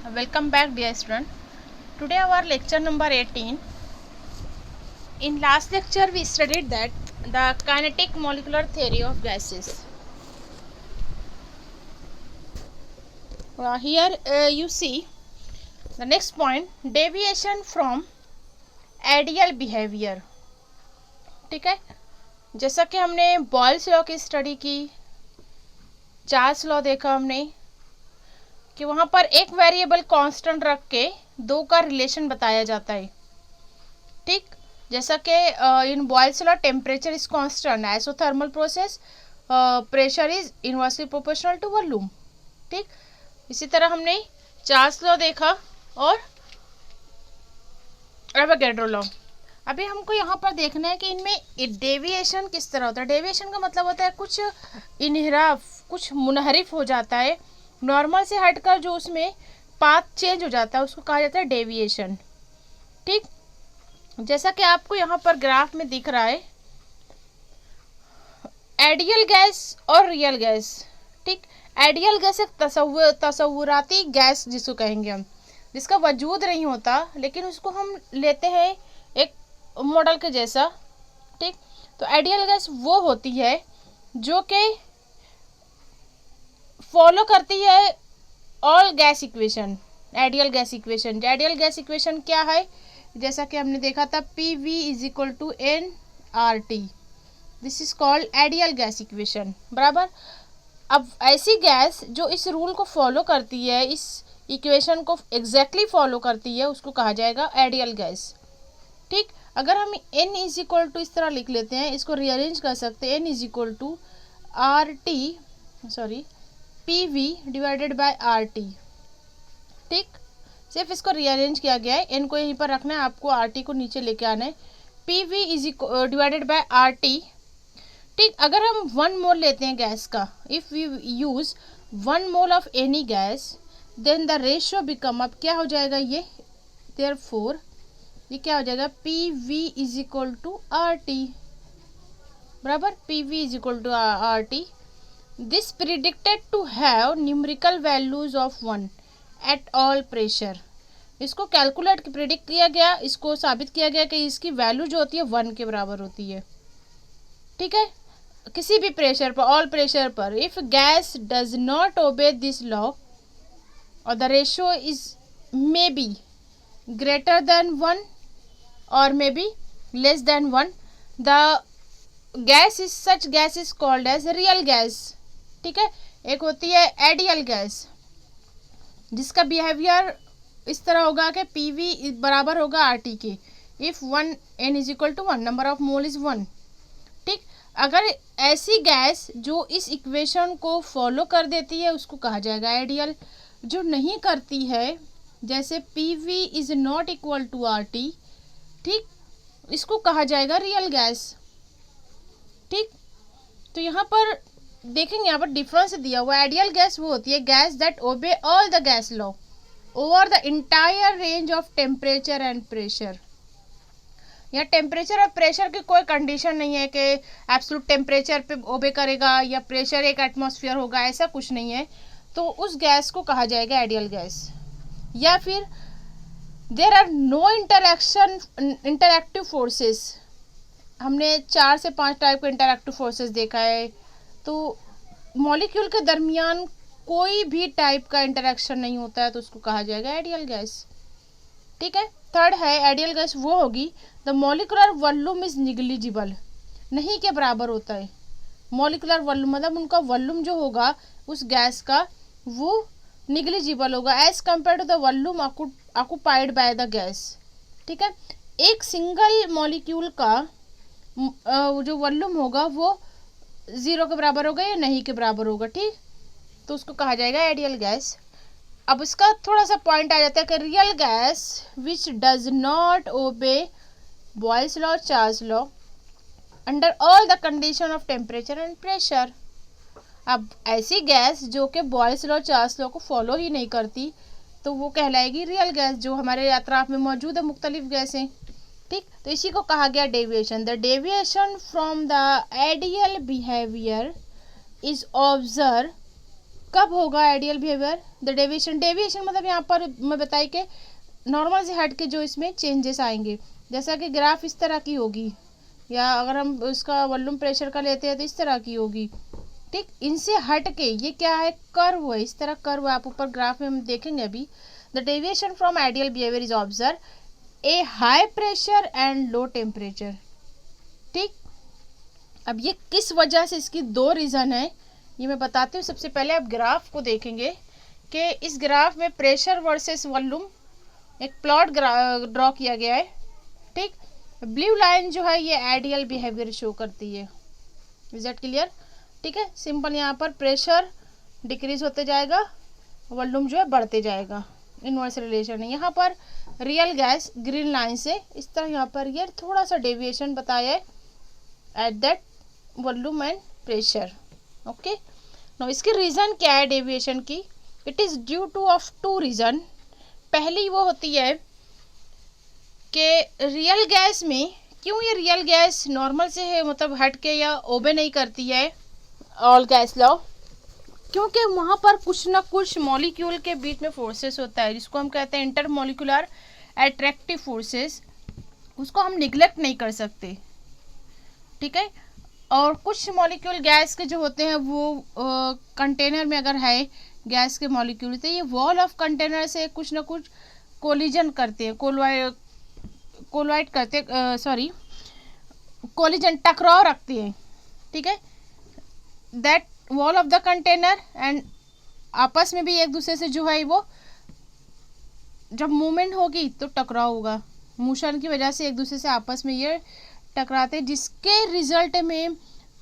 Welcome back, dear student. Today our lecture number 18. In last lecture we studied that the kinetic molecular theory of gases. Here you see the next point, deviation from ideal behaviour. ठीक है, जैसा कि हमने Boyle's law की study की, Charles law देखा हमने कि वहाँ पर एक वेरिएबल कांस्टेंट रख के दो का रिलेशन बताया जाता है. ठीक, जैसा कि in Boyle's law temperature is constant, isothermal process, pressure is inversely proportional to volume. ठीक, इसी तरह हमने चार्ल्स लॉ देखा और एवोगैड्रो लॉ. अभी हमको यहाँ पर देखना है कि इनमें डेविएशन किस तरह होता है. डेविएशन का मतलब होता है कुछ इनहिराफ, कुछ मुनहरिफ हो जाता है नॉर्मल से हटकर, जो उसमें पाथ चेंज हो जाता है उसको कहा जाता है डेविएशन. ठीक, जैसा कि आपको यहाँ पर ग्राफ में दिख रहा है, आइडियल गैस और रियल गैस. ठीक, आइडियल गैस एक तसव्वुराती गैस जिसको कहेंगे हम, जिसका वजूद नहीं होता लेकिन उसको हम लेते हैं एक मॉडल के जैसा. ठीक, तो आइडियल गैस वो होती है जो कि फॉलो करती है ideal gas equation. Ideal gas equation, ideal gas equation क्या है, जैसा कि हमने देखा था, P V is equal to n R T. This is called ideal gas equation. बराबर. अब ऐसी गैस जो इस रूल को फॉलो करती है, इस इक्वेशन को एग्जैक्टली फॉलो करती है, उसको कहा जाएगा आइडियल गैस. ठीक, अगर हम n इज इक्वल टू इस तरह लिख लेते हैं, इसको रीअरेंज कर सकते हैं, n is equal to R T, sorry, P V divided by R T. ठीक, सिर्फ इसको रीअरेंज किया गया है, n को यहीं पर रखना है, आपको आर टी को नीचे लेके आना है. P V is divided by R T. ठीक, अगर हम 1 मोल लेते हैं गैस का, if we use 1 mole of any gas, then the ratio become, अब क्या हो जाएगा ये, देयरफॉर ये क्या हो जाएगा, P V is equal to R T. बराबर, P V is equal to R T. This predicted to have numerical values of 1 at all pressure. इसको कैलकुलेट प्रिडिक्ट किया गया, इसको साबित किया गया कि इसकी वैल्यू जो होती है 1 के बराबर होती है. ठीक है, किसी भी प्रेशर पर, ऑल प्रेशर पर. If gas does not obey this law और the ratio is may be greater than 1 और may be less than 1, the gas is, such gas is called as real gas. ठीक है, एक होती है ideal gas जिसका behaviour इस तरह होगा कि पी वी बराबर होगा आर टी के, if 1 n is equal to 1, number of mole is 1. ठीक, अगर ऐसी गैस जो इस इक्वेशन को फॉलो कर देती है उसको कहा जाएगा आइडियल. जो नहीं करती है, जैसे P V is not equal to R T, ठीक, इसको कहा जाएगा रियल गैस. ठीक, तो यहाँ पर देखेंगे, यहाँ पर डिफरेंस दिया हुआ है. आइडियल गैस वो होती है gas that obey all the gas law over the entire range of temperature and pressure. यहाँ टेम्परेचर और प्रेशर की कोई कंडीशन नहीं है कि एब्सोल्यूट टेम्परेचर पे ओबे करेगा या प्रेशर एक एटमॉस्फेयर होगा, ऐसा कुछ नहीं है. तो उस गैस को कहा जाएगा आइडियल गैस. या फिर there are no interactive forces. हमने 4 से 5 टाइप के इंटरैक्टिव फोर्सेस देखा है. तो मॉलिक्यूल के दरमियान कोई भी टाइप का इंटरेक्शन नहीं होता है, तो उसको कहा जाएगा आइडियल गैस. ठीक है, थर्ड है आइडियल गैस वो होगी the molecular volume is negligible, नहीं के बराबर होता है. मॉलिकुलर वॉल्यूम मतलब उनका वॉल्यूम जो होगा उस गैस का वो निग्लिजिबल होगा as compare to the volume occupied by the gas. ठीक है, एक सिंगल मॉलिक्यूल का जो वॉल्यूम होगा वो 0 के बराबर होगा या नहीं के बराबर होगा. ठीक, तो उसको कहा जाएगा आइडियल गैस. अब इसका थोड़ा सा पॉइंट आ जाता है कि real gas which does not ओबे Boyle's law, Charles law under all the condition of temperature and pressure. अब ऐसी गैस जो कि बॉयल्स लॉ, चार्ल्स लॉ को फॉलो ही नहीं करती, तो वो कहलाएगी रियल गैस, जो हमारे अतराफ में मौजूद है मुख्तलिफ गैसें. ठीक, तो इसी को कहा गया deviation. The deviation from the ideal behaviour is observe कब होगा आइडियल बिहेवियर? द डेविएशन मतलब यहाँ पर मैं बताई कि नॉर्मल से हट के जो इसमें चेंजेस आएंगे, जैसा कि ग्राफ इस तरह की होगी, या अगर हम उसका वॉल्यूम प्रेशर का लेते हैं तो इस तरह की होगी। ठीक, इनसे हट के ये क्या है, कर्व है, इस तरह कर्व है। आप ऊपर ग्राफ में हम देखेंगे अभी। The deviation from ideal behaviour is observe a high pressure and low temperature. ठीक, अब ये किस वजह से, इसकी दो रीज़न है, ये मैं बताती हूँ। सबसे पहले आप ग्राफ को देखेंगे कि इस ग्राफ में प्रेशर वर्सेस वॉल्यूम एक प्लॉट ड्रॉ किया गया है। ठीक, ब्लू लाइन जो है ये आइडियल बिहेवियर शो करती है। Is that clear? ठीक है, सिंपल। यहाँ पर प्रेशर डिक्रीज होते जाएगा, वॉल्यूम जो है बढ़ते जाएगा, इनवर्स रिलेशन है। यहाँ पर रियल गैस ग्रीन लाइन से इस तरह यहाँ पर ये थोड़ा सा डेविएशन बताया है at that volume and pressure. Okay, no इसकी रीज़न क्या है डेविएशन की? It is due to of two reason. पहली वो होती है कि रियल गैस में, क्यों ये रियल गैस नॉर्मल से है मतलब हट के या ओबे नहीं करती है ऑल गैस लॉ? क्योंकि वहाँ पर कुछ ना कुछ मॉलिक्यूल के बीच में फोर्सेस होता है, जिसको हम कहते हैं इंटरमॉलिक्यूलर अट्रैक्टिव फोर्सेस। उसको हम निगलेक्ट नहीं कर सकते। ठीक है, और कुछ मॉलिक्यूल गैस के जो होते हैं वो कंटेनर में अगर है गैस के मॉलिक्यूल, तो ये वॉल ऑफ कंटेनर से कुछ ना कुछ कोलिजन करते हैं, कोलाइड करते, सॉरी कोलिजन, टकराव रखते हैं। ठीक है, that wall of the container and आपस में भी एक दूसरे से जो है वो जब मूवमेंट होगी तो टकराव होगा, मोशन की वजह से एक दूसरे से आपस में ये टकराते, जिसके रिजल्ट में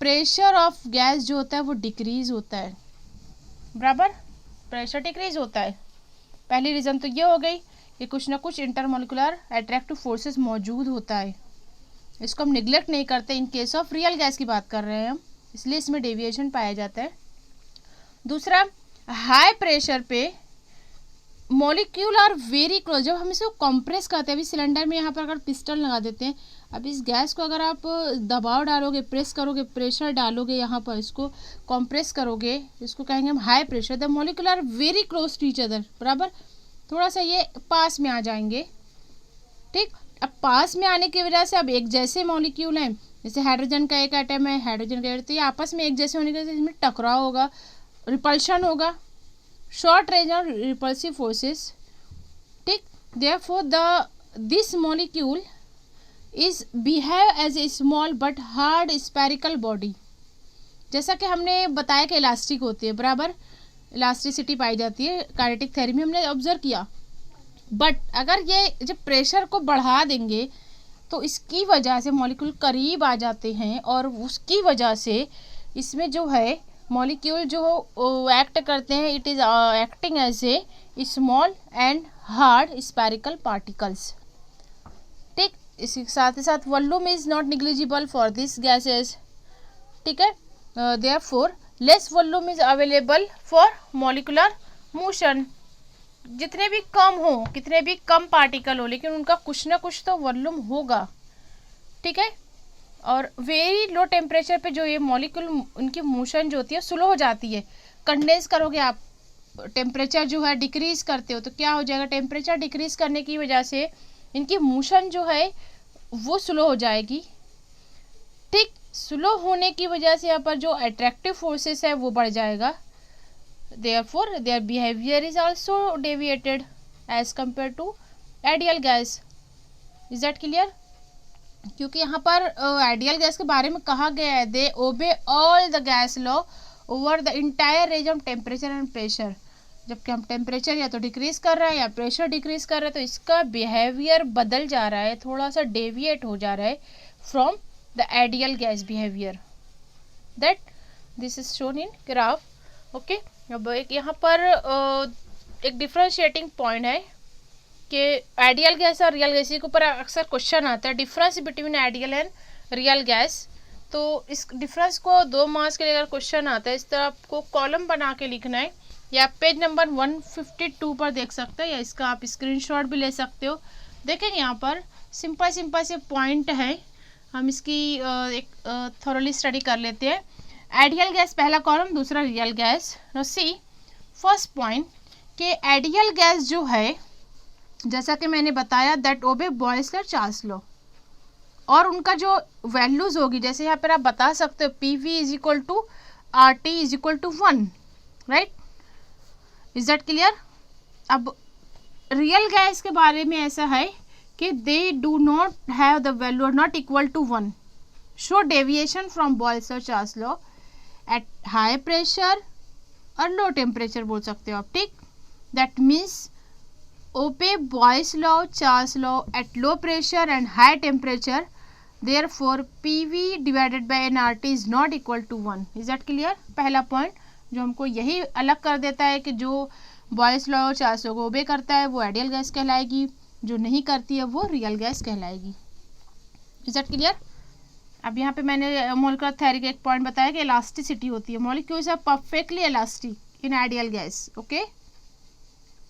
प्रेशर ऑफ गैस जो होता है वो डिक्रीज होता है। बराबर, प्रेशर डिक्रीज होता है। पहली रीज़न तो ये हो गई कि कुछ ना कुछ इंटरमॉलिक्यूलर अट्रैक्टिव फोर्सेस मौजूद होता है, इसको हम निगलेक्ट नहीं करते। In case of real gas की बात कर रहे हैं हम, इसलिए इसमें डेविएशन पाया जाता है। दूसरा, हाई प्रेशर पे मॉलिक्यूल आर वेरी क्लोज। जब हम इसको कंप्रेस करते हैं, अभी सिलेंडर में यहाँ पर अगर पिस्टन लगा देते हैं, अब इस गैस को अगर आप दबाव डालोगे, प्रेस करोगे, प्रेशर डालोगे, यहाँ पर इसको कंप्रेस करोगे, इसको कहेंगे हम high pressure. The molecule are very close to each other, बराबर, थोड़ा सा ये पास में आ जाएंगे। ठीक, अब पास में आने की वजह से अब एक जैसे मॉलिक्यूल हैं, जैसे हाइड्रोजन का एक एटम है, हाइड्रोजन का, तो ये आपस में एक जैसे होने की वजह से इसमें टकराव होगा, रिपल्शन होगा, शॉर्ट रेंज और रिपल्सिव फोर्सेस। ठीक, therefore this molecule is behave as a small but hard spherical body. जैसा कि हमने बताया कि इलास्टिक होती है, बराबर, इलास्टिसिटी पाई जाती है काइनेटिक थ्योरी में, हमने ऑब्जर्व किया। बट अगर ये जब प्रेशर को बढ़ा देंगे तो इसकी वजह से मॉलिक्यूल करीब आ जाते हैं, और उसकी वजह से इसमें जो है मॉलिक्यूल जो एक्ट करते हैं, it is acting as a small and hard spherical particles. ठीक, इसके साथ ही साथ volume is not negligible for this gases. ठीक है, therefore less volume is available for molecular motion. जितने भी कम हो, कितने भी कम पार्टिकल हो, लेकिन उनका कुछ ना कुछ तो वॉल्यूम होगा। ठीक है, और वेरी लो टेम्परेचर पे जो ये मॉलिक्यूल, उनकी मोशन जो होती है स्लो हो जाती है। कंडेंस करोगे आप, टेम्परेचर जो है डिक्रीज करते हो, तो क्या हो जाएगा, टेम्परेचर डिक्रीज करने की वजह से इनकी मोशन जो है वो स्लो हो जाएगी। ठीक, स्लो होने की वजह से यहाँ पर जो अट्रैक्टिव फोर्सेस है वो बढ़ जाएगा। Therefore their behaviour is also deviated as compare to ideal gas. Is that clear? क्योंकि यहाँ पर आइडियल गैस के बारे में कहा गया है, they obey all the gas law over the entire range of temperature and pressure. जबकि हम टेम्परेचर या तो डिक्रीज कर रहा है या प्रेशर डिक्रीज कर रहा है, तो इसका बिहेवियर बदल जा रहा है, थोड़ा सा डेविएट हो जा रहा है from the ideal gas behaviour. That this is shown in graph. Okay, अब एक यहाँ पर एक डिफ्रेंशिएटिंग पॉइंट है कि आइडियल गैस और रियल गैस के ऊपर अक्सर क्वेश्चन आता है, difference between ideal and real gas. तो इस डिफरेंस को 2 मार्क्स के लिए अगर क्वेश्चन आता है, इस तरह आपको कॉलम बना के लिखना है, या पेज नंबर 152 पर देख सकते हो, या इसका आप स्क्रीनशॉट भी ले सकते हो। देखेंगे यहाँ पर सिंपल से पॉइंट है, हम इसकी एक थोरली स्टडी कर लेते हैं। आइडियल गैस पहला कॉलम, दूसरा रियल गैस। सी फर्स्ट पॉइंट कि आइडियल गैस जो है, जैसा कि मैंने बताया, दैट ओबे बॉयल्स-चार्ल्स लॉ, और उनका जो वैल्यूज होगी, जैसे यहाँ पर आप बता सकते हो P V is equal to R T is equal to 1, right? Is that clear? अब रियल गैस के बारे में ऐसा है कि they do not have the value are not equal to 1, show deviation from Boyle's Charles law at high pressure और low temperature बोल सकते हो आप, ठीक? That means obey Boyle's law, Charles law at low pressure and high temperature, therefore PV divided by nRT is not equal to 1. Is that clear? पहला point जो हमको यही अलग कर देता है कि जो बॉयल्स लॉ, चार्ल्स लॉ को ओबे करता है वो आइडियल गैस कहलाएगी, जो नहीं करती है वो रियल गैस कहलाएगी. Is that clear? अब यहाँ पे मैंने मोलिकुलर थ्योरी का एक पॉइंट बताया कि इलास्टिसिटी होती है. Molecules are perfectly elastic in ideal gas, okay,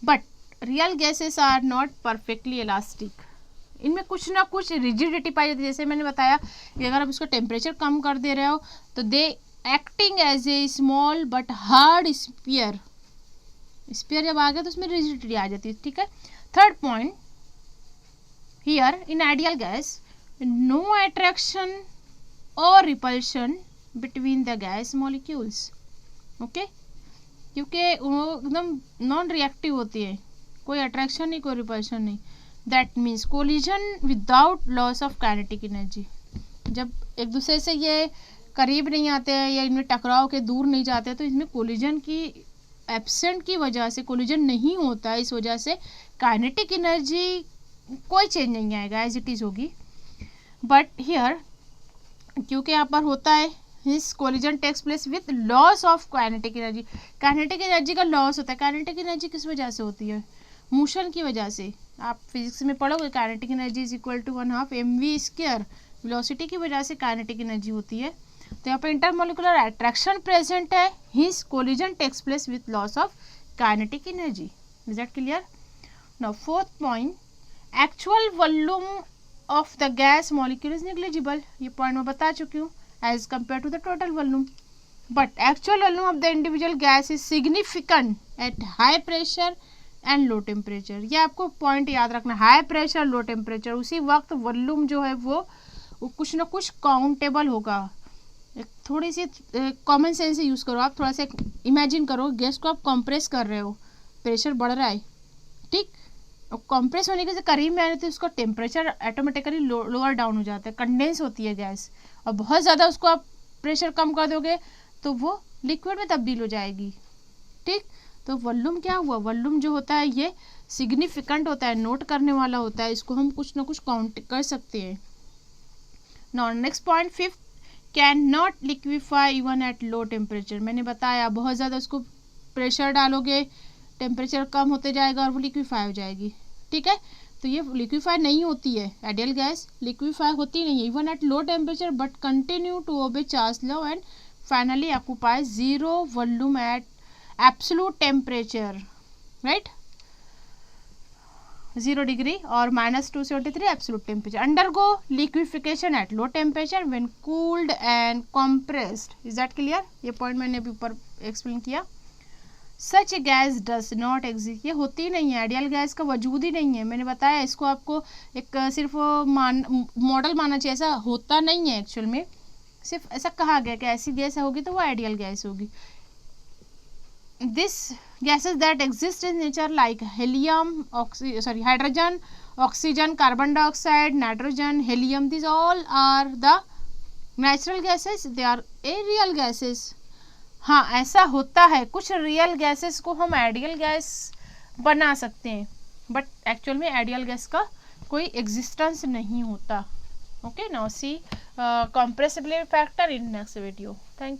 but real gases are not perfectly elastic. इनमें कुछ ना कुछ रिजिडिटी पाई जाती है. जैसे मैंने बताया कि अगर आप इसका टेम्परेचर कम कर दे रहे हो तो they acting as a small but hard sphere. Sphere जब आ गया तो उसमें रिजिडिटी आ जाती है, ठीक है. Third point here in ideal gas no attraction और repulsion between the gas molecules, okay, क्योंकि वो एकदम नॉन रिएक्टिव होती है, कोई अट्रैक्शन नहीं, कोई रिपल्शन नहीं. That means collision without loss of kinetic energy. जब एक दूसरे से ये करीब नहीं आते हैं या इनमें टकराव के दूर नहीं जाते तो इसमें कोलिजन की एब्सेंट की वजह से कोलिजन नहीं होता है, इस वजह से काइनेटिक एनर्जी कोई चेंज नहीं आएगा, एज इट इज़ होगी. बट हियर क्योंकि यहाँ पर होता है his collision takes place with loss of kinetic energy. Kinetic energy का लॉस होता है. काइनेटिक एनर्जी किस वजह से होती है? मोशन की वजह से. आप फिजिक्स में पढ़ोगे kinetic energy is equal to 1/2 mv². Velocity की वजह से काइनेटिक एनर्जी होती है. तो यहाँ पर इंटरमोलिकुलर अट्रैक्शन प्रेजेंट है, his collision takes place with loss of kinetic energy. Is that clear? Now fourth point, actual volume of the gas molecule is negligible. ये पॉइंट मैं बता चुकी हूँ, as compare to the total volume. But actual volume of the individual gas is significant at high pressure and low temperature. ये आपको point याद रखना, high pressure low temperature, उसी वक्त वॉल्यूम जो है वो कुछ ना कुछ काउंटेबल होगा. थोड़ी सी कॉमन सेंस से यूज़ करो. आप थोड़ा सा इमेजिन करो गैस को आप कंप्रेस कर रहे हो, प्रेशर बढ़ रहा है, ठीक, और कंप्रेस होने के करीब में आने तो उसका टेम्परेचर ऑटोमेटिकली लोअर डाउन हो जाता है, कंडेंस होती है गैस. और बहुत ज़्यादा उसको आप प्रेशर कम कर दोगे तो वो लिक्विड में तब्दील हो जाएगी, ठीक. तो वॉल्यूम क्या हुआ? वॉल्यूम जो होता है ये सिग्निफिकेंट होता है, नोट करने वाला होता है, इसको हम कुछ ना कुछ काउंट कर सकते हैं. Now next point, fifth, can not liquefy even at low temperature. मैंने बताया बहुत ज़्यादा उसको प्रेशर डालोगे, टेम्परेचर कम होते जाएगा और वो लिक्विफाई हो जाएगी, ठीक है. तो ये लिक्विफाई नहीं होती है, आइडियल गैस लिक्विफाई होती नहीं है even at low temperature, but continue to obey Charles law and finally occupy zero volume at absolute temperature, right, 0 degree और -273 absolute temperature. Undergo liquefaction at low temperature when cooled and compressed. Is that clear? ये point मैंने अभी ऊपर explain किया. Such a gas does not exist. ये होती नहीं है, आइडियल गैस का वजूद ही नहीं है. मैंने बताया इसको आपको एक सिर्फ मॉडल मानना चाहिए, ऐसा होता नहीं है एक्चुअल में. सिर्फ ऐसा कहा गया कि ऐसी गैस होगी तो वो आइडियल गैस होगी. This gases that exist in nature like helium, hydrogen, oxygen, carbon dioxide, nitrogen, helium, these all are the natural gases. They are real gases. हाँ, ऐसा होता है, कुछ रियल गैसेस को हम आइडियल गैस बना सकते हैं, बट एक्चुअल में आइडियल गैस का कोई एग्जिस्टेंस नहीं होता. Okay, now see compressibility factor in next video.